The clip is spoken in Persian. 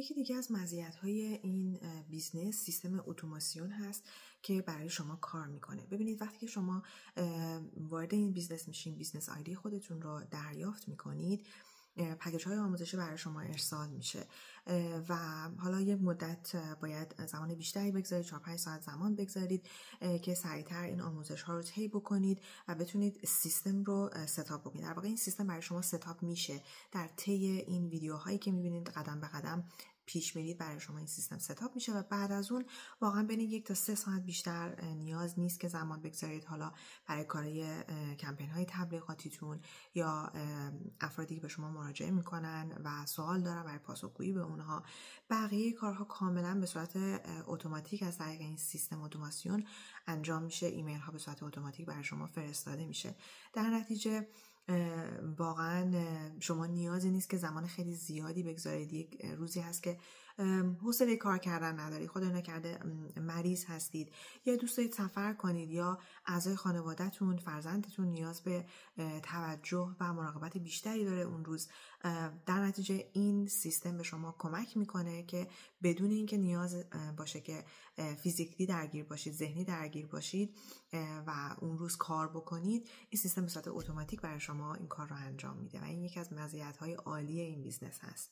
یکی دیگه از مزیت‌های این بیزنس سیستم اتوماسیون هست که برای شما کار میکنه. ببینید وقتی که شما وارد این بیزنس میشین، بیزنس آیدی خودتون رو دریافت میکنید، پکیج های آموزشی برای شما ارسال میشه و حالا یک مدت باید زمان بیشتری بگذارید، 4-5 ساعت زمان بگذارید که سریعتر این آموزش ها رو طی بکنید و بتونید سیستم رو ستاپ بکنید. در واقع این سیستم برای شما ستاپ میشه در طی این ویدیوهایی که میبینید قدم به قدم پیش میرید، برای شما این سیستم ستاپ میشه و بعد از اون واقعا بین 1 تا 3 ساعت بیشتر نیاز نیست که زمان بگذارید حالا برای کارهای کمپین های تبلیغاتیتون یا افرادی که به شما مراجعه میکنن و سوال دارن برای پاسخگویی به اونها. بقیه کارها کاملا به صورت اتوماتیک از طریق این سیستم اتوماسیون انجام میشه. ایمیل ها به صورت اتوماتیک برای شما فرستاده میشه. در نتیجه واقعا شما نیازی نیست که زمان خیلی زیادی بگذارید. یک روزی هست که حوصله کار کردن ندارید، خدای نکرده مریض هستید یا دوست دارید سفر کنید یا اعضای خانواده‌تون، فرزندتون نیاز به توجه و مراقبت بیشتری داره اون روز. در نتیجه این سیستم به شما کمک میکنه که بدون اینکه نیاز باشه که فیزیکلی درگیر باشید، ذهنی درگیر باشید و اون روز کار بکنید، این سیستم به صورت اتوماتیک برای شما این کار رو انجام میده و این یکی از مزیت‌های عالی این بیزنس هست.